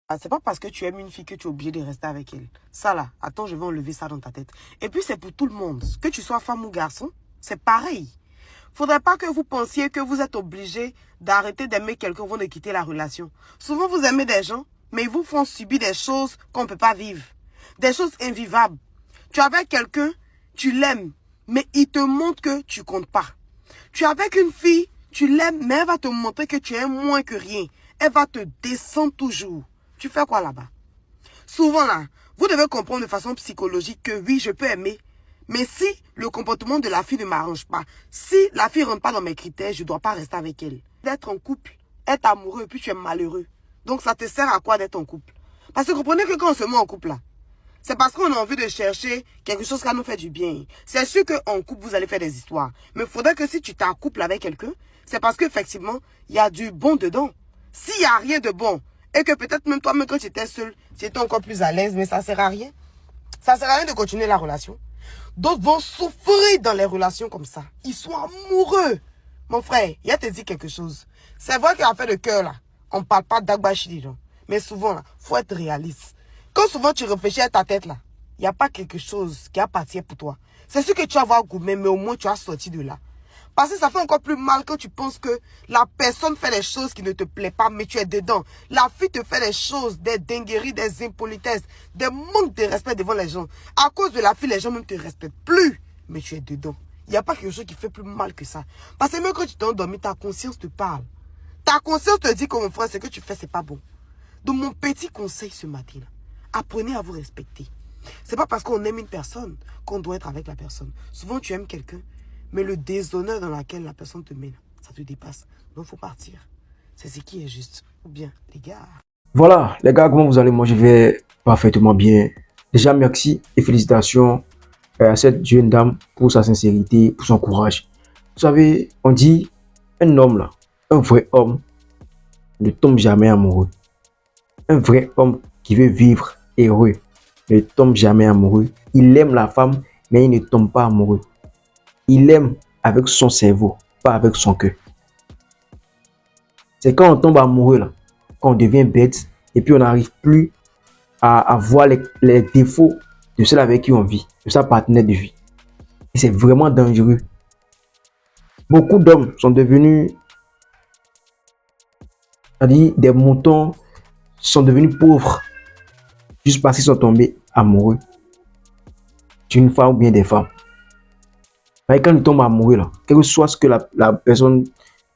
Ah, c'est pas parce que tu aimes une fille que tu es obligé de rester avec elle. Ça là, attends, je vais enlever ça dans ta tête. Et puis c'est pour tout le monde. Que tu sois femme ou garçon, c'est pareil. Faudrait pas que vous pensiez que vous êtes obligé d'arrêter d'aimer quelqu'un avant de quitter la relation. Souvent vous aimez des gens, mais ils vous font subir des choses qu'on ne peut pas vivre. Des choses invivables. Tu es avec quelqu'un, tu l'aimes, mais il te montre que tu comptes pas. Tu es avec une fille, tu l'aimes, mais elle va te montrer que tu es moins que rien. Elle va te descendre toujours. Tu fais quoi là-bas? Souvent là, vous devez comprendre de façon psychologique que oui, je peux aimer. Mais si le comportement de la fille ne m'arrange pas, si la fille ne rentre pas dans mes critères, je ne dois pas rester avec elle. D'être en couple, être amoureux et puis tu es malheureux. Donc ça te sert à quoi d'être en couple? Parce que comprenez que quand on se met en couple là, c'est parce qu'on a envie de chercher quelque chose qui nous fait du bien. C'est sûr qu'en couple, vous allez faire des histoires. Mais il faudrait que si tu t'accouples avec quelqu'un, c'est parce qu'effectivement, il y a du bon dedans. S'il n'y a rien de bon, et que peut-être même toi-même quand tu étais seul, tu étais encore plus à l'aise, mais ça ne sert à rien. Ça ne sert à rien de continuer la relation. D'autres vont souffrir dans les relations comme ça. Ils sont amoureux. Mon frère, il a te dit quelque chose. C'est vrai qu'en fait de cœur là, on ne parle pas d'Agbachidi. Mais souvent là, il faut être réaliste. Quand souvent tu réfléchis à ta tête là, il n'y a pas quelque chose qui appartient pour toi. C'est sûr que tu vas avoir gourmet, mais au moins tu as sorti de là. Parce que ça fait encore plus mal quand tu penses que la personne fait des choses qui ne te plaisent pas, mais tu es dedans. La fille te fait des choses, des dingueries, des impolitesses, des manques de respect devant les gens. À cause de la fille, les gens même te respectent plus, mais tu es dedans. Il n'y a pas quelque chose qui fait plus mal que ça. Parce que même quand tu t'es endormi, ta conscience te parle. Ta conscience te dit que mon frère, ce que tu fais, c'est pas bon. Donc mon petit conseil ce matin, apprenez à vous respecter. C'est pas parce qu'on aime une personne qu'on doit être avec la personne. Souvent tu aimes quelqu'un, mais le déshonneur dans lequel la personne te met, ça te dépasse. Donc il faut partir. C'est ce qui est juste. Ou bien, les gars. Voilà, les gars, comment vous allez? Moi, je vais parfaitement bien. Déjà, merci et félicitations à cette jeune dame pour sa sincérité, pour son courage. Vous savez, on dit, un homme là, un vrai homme, ne tombe jamais amoureux. Un vrai homme qui veut vivre heureux ne tombe jamais amoureux. Il aime la femme, mais il ne tombe pas amoureux. Il aime avec son cerveau, pas avec son cœur. C'est quand on tombe amoureux là, qu'on devient bête et puis on n'arrive plus à voir les défauts de celle avec qui on vit, de sa partenaire de vie. Et c'est vraiment dangereux. Beaucoup d'hommes sont devenus, c'est-à-dire des moutons, sont devenus pauvres juste parce qu'ils sont tombés amoureux d'une femme ou bien des femmes. Mais quand tu tombes amoureux, là, quel que soit ce que la personne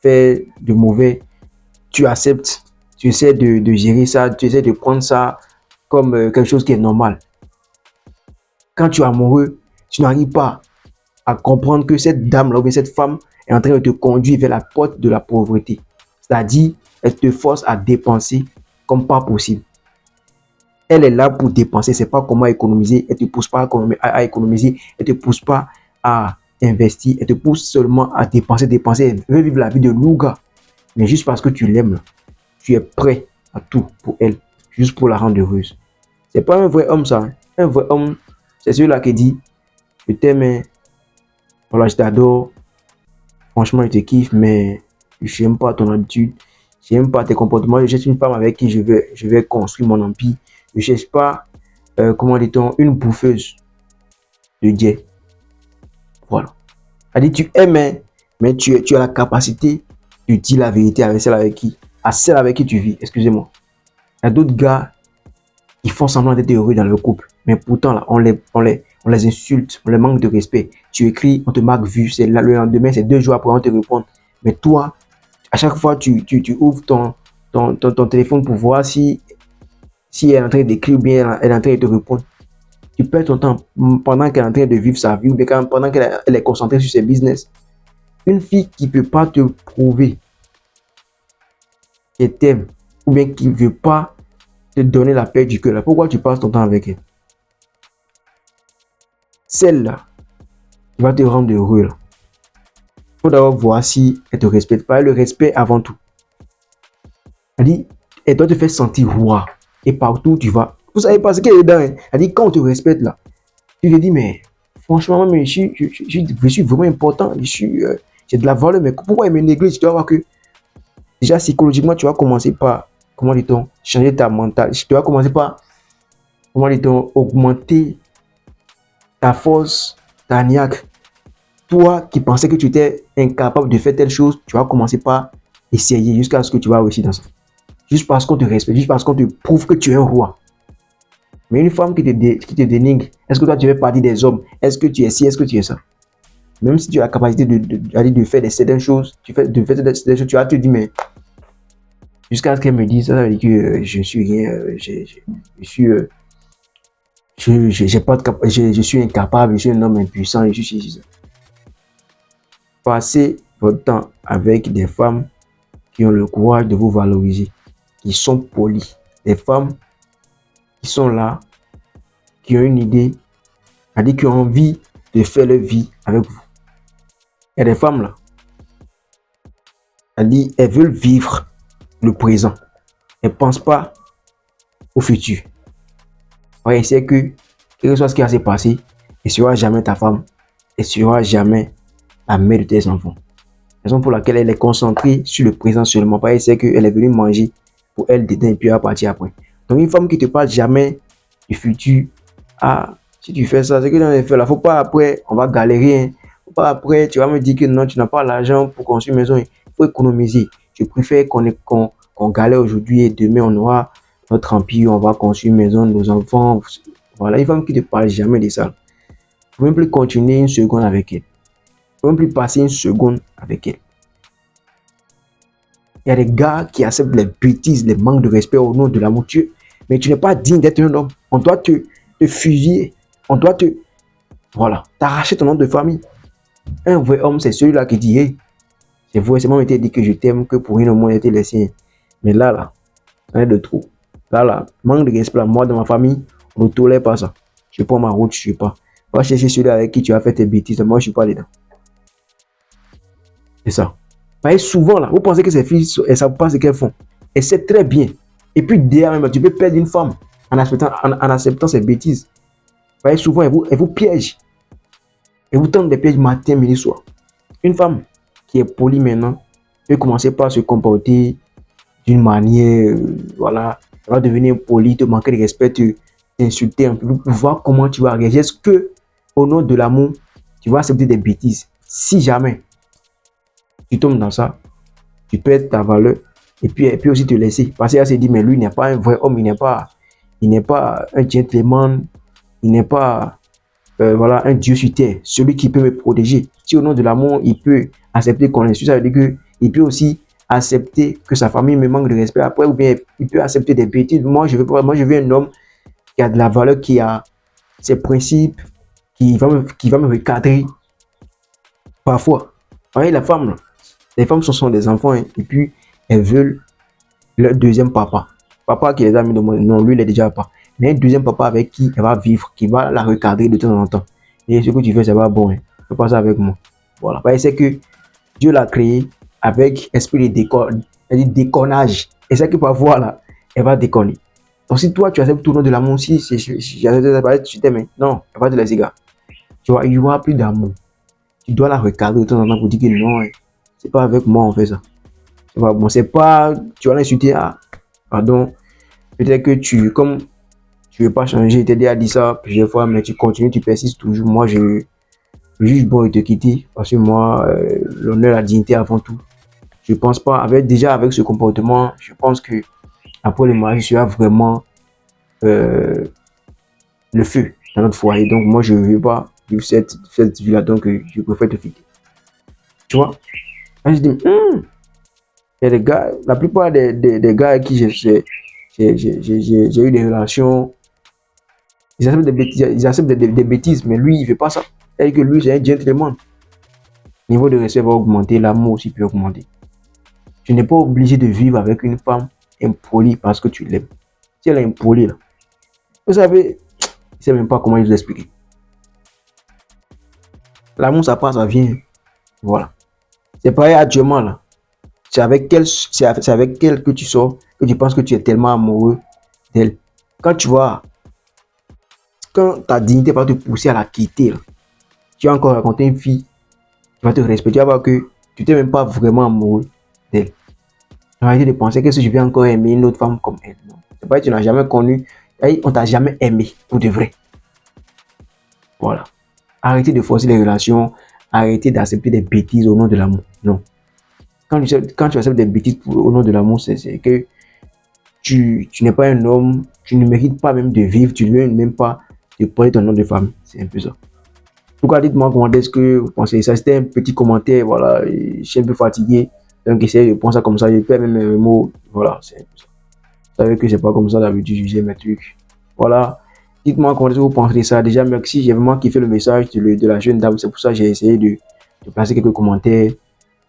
fait de mauvais, tu acceptes, tu essaies de gérer ça, tu essaies de prendre ça comme quelque chose qui est normal. Quand tu es amoureux, tu n'arrives pas à comprendre que cette dame-là ou bien cette femme est en train de te conduire vers la porte de la pauvreté. C'est-à-dire, elle te force à dépenser comme pas possible. Elle est là pour dépenser, c'est pas comment économiser. Elle te pousse pas à économiser, elle te pousse pas à investir, elle te pousse seulement à dépenser, dépenser. Elle veut vivre la vie de loup-gars. Mais juste parce que tu l'aimes, tu es prêt à tout pour elle, juste pour la rendre heureuse. C'est pas un vrai homme ça. Hein. Un vrai homme, c'est celui-là qui dit, je t'aime, hein. Voilà, je t'adore. Franchement, je te kiffe, mais je n'aime pas ton habitude. Je n'aime pas tes comportements. Je cherche une femme avec qui je vais construire mon empire. Je ne cherche pas, comment dit-on, une bouffeuse de jet. Voilà. Elle dit, tu aimes, hein, mais tu as la capacité de dire la vérité avec celle avec qui tu vis. Excusez-moi. Il y a d'autres gars qui font semblant d'être heureux dans leur couple. Mais pourtant, là, on les insulte, on les manque de respect. Tu écris, on te marque vu, c'est le lendemain, c'est 2 jours après, on te répond. Mais toi, à chaque fois, tu ouvres ton téléphone pour voir si elle est en train d'écrire ou bien elle est en train de te répondre. Tu perds ton temps pendant qu'elle est en train de vivre sa vie ou bien pendant qu'elle est concentrée sur ses business. Une fille qui ne peut pas te prouver qu'elle t'aime ou bien qui ne veut pas te donner la paix du cœur, là, pourquoi tu passes ton temps avec elle? Celle-là qui va te rendre heureux, là. Il faut d'abord voir si elle te respecte pas. Le respect avant tout. Elle dit, elle doit te faire sentir roi. Et partout où tu vas. Vous savez pas ce qu'elle est dedans. Hein? Elle dit, quand on te respecte là, tu te dis, mais franchement, mais je suis vraiment important. J'ai de la valeur, mais pourquoi elle me néglige? Tu vas voir que déjà psychologiquement, tu vas commencer par comment dit-on, changer ta mentalité. Tu dois commencer par, comment dit-on, augmenter ta force, ta niaque. Toi qui pensais que tu étais incapable de faire telle chose, tu vas commencer par essayer jusqu'à ce que tu vas réussir dans ça. Juste parce qu'on te respecte, juste parce qu'on te prouve que tu es un roi. Mais une femme qui te dénigre, est-ce que toi tu fais partie des hommes? Est-ce que tu es ci? Est-ce que tu es ça? Même si tu as la capacité de faire certaines choses, tu fais certaines choses, tu vas te dire, mais jusqu'à ce qu'elle me dise ça, ça veut dire que je suis rien, j'ai pas de je suis incapable, je suis un homme impuissant, je suis. Passez votre temps avec des femmes qui ont le courage de vous valoriser, qui sont polies, des femmes qui sont là, qui ont une idée, c'est-à-dire qui ont envie de faire leur vie avec vous. Il y a des femmes là, elles veulent vivre le présent. Elles ne pensent pas au futur. Ouais, c'est que, quel que soit ce qui va se passer, elle ne sera jamais ta femme, elle ne sera jamais la mère de tes enfants. Raison pour laquelle elle est concentrée sur le présent seulement. Parce qu'elle sait qu'elle est venue manger pour elle dedans et puis elle va partir après. Donc une femme qui te parle jamais du futur, ah, si tu fais ça, c'est que dans les faits là, faut pas après, on va galérer. Hein. Faut pas après, tu vas me dire que non, tu n'as pas l'argent pour construire une maison. Il faut économiser. Je préfère qu'on galère aujourd'hui et demain on aura notre empire, on va construire une maison, nos enfants. Voilà, une femme qui te parle jamais de ça. Tu peux même plus continuer une seconde avec elle. Tu peux même plus passer une seconde avec elle. Il y a des gars qui acceptent les bêtises, les manques de respect au nom de l'amour. Mais tu n'es pas digne d'être un homme. On doit te fusiller. On doit t'arracher ton nom de famille. Un vrai homme, c'est celui-là qui dit, hey, c'est vrai, c'est moi qui t'ai dit que je t'aime, que pour une au moins été laissé. Mais là, ça est de trop. Là, manque de respect. Moi, dans ma famille, on ne tolère pas ça. Je prends ma route, je ne suis pas. Va chercher celui avec qui tu as fait tes bêtises. Moi, je ne suis pas dedans. C'est ça. Parce que souvent, là, vous pensez que ces filles, elles ne savent pas ce qu'elles font. Elles savent très bien. Et puis, derrière même, tu peux perdre une femme en acceptant ces bêtises. Parce que souvent, elles vous piègent. Elles vous tendent des pièges matin, midi, soir. Une femme qui est polie maintenant peut commencer par se comporter d'une manière, voilà. Elle va devenir polie, te manquer de respect, t'insulter un peu pour voir comment tu vas réagir. Est-ce que, au nom de l'amour, tu vas accepter des bêtises? Si jamais tu tombes dans ça, tu perds ta valeur et puis aussi te laisser. Parce qu'elle s'est dit, mais lui n'est pas un vrai homme, il n'est pas un gentleman, il n'est pas voilà, un dieu sur terre, celui qui peut me protéger. Si au nom de l'amour, il peut accepter qu'on l'insulte, ça veut dire qu'il peut aussi accepter que sa famille me manque de respect après, ou bien il peut accepter des bêtises. Moi, je veux un homme qui a de la valeur, qui a ses principes, qui va me recadrer. Parfois, vous voyez, la femme, là, les femmes sont des enfants, hein, et puis elles veulent leur deuxième papa. Papa qui les a mis de moi, non, lui il est déjà papa. Mais un deuxième papa avec qui elle va vivre, qui va la recadrer de temps en temps. Et ce que tu fais, c'est pas bon. Hein. Fais pas ça avec moi. Voilà. C'est que Dieu l'a créé avec esprit de déconnage. Et c'est que parfois, là, elle va déconner. Donc si toi, tu acceptes tout le nom de l'amour, si tu t'aimes, non, elle va te laisser, gars. Tu vois, il y aura plus d'amour. Tu dois la recadrer de temps en temps pour dire que non, c'est pas avec moi on fait ça. C'est pas bon, c'est pas, tu vas l'insulter, ah, pardon, peut-être que comme tu veux pas changer, t'ai déjà dit ça plusieurs fois, mais tu continues, tu persistes toujours. Moi, je juge bon de te quitter parce que moi, l'honneur, la dignité avant tout. Je pense pas, avec ce comportement, je pense que après le mariage, il y aura vraiment le feu dans notre foyer. Donc, moi, je veux pas vivre cette vie-là, donc je préfère te quitter. Tu vois? Là, je dis, il y a des gars, la plupart des gars avec qui j'ai eu des relations, ils acceptent des bêtises, mais lui, il ne fait pas ça. C'est-à-dire que lui, c'est un gentleman. Le niveau de respect va augmenter, l'amour aussi peut augmenter. Tu n'es pas obligé de vivre avec une femme impolie parce que tu l'aimes. Si elle est impolie, là, vous savez, je ne sais même pas comment vous expliquer. L'amour, ça passe, ça vient. Voilà. C'est pareil actuellement, là. C'est avec elle que tu sors, que tu penses que tu es tellement amoureux d'elle. Quand ta dignité va te pousser à la quitter, là, tu vas encore raconter une fille qui va te respecter, tu vas voir que tu n'es même pas vraiment amoureux d'elle. Arrêtez de penser que si je vais encore aimer une autre femme comme elle. Non. C'est pas que tu n'as jamais connu, on t'a jamais aimé pour de vrai. Voilà. Arrêtez de forcer les relations, arrêtez d'accepter des bêtises au nom de l'amour. Non. Quand tu acceptes des bêtises au nom de l'amour, c'est que tu n'es pas un homme, tu ne mérites pas même de vivre, tu ne mérites même pas de porter ton nom de famille. C'est un peu ça. En tout cas, dites-moi comment est-ce que vous pensez ça. C'était un petit commentaire, voilà, je suis un peu fatigué. Donc, essayez de penser comme ça, je perds même mes mots. Voilà, c'est un peu ça. Vous savez que c'est pas comme ça d'habitude, je juger mes trucs. Voilà. Dites-moi comment est-ce que vous pensez de ça. Déjà, merci, j'ai vraiment kiffé le message de la jeune dame. C'est pour ça que j'ai essayé de placer quelques commentaires.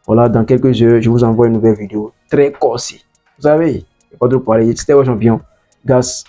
Voilà, dans quelques heures, je vous envoie une nouvelle vidéo très corsée. Vous savez, il n'y a pas de parler. C'était vos champion. Gas.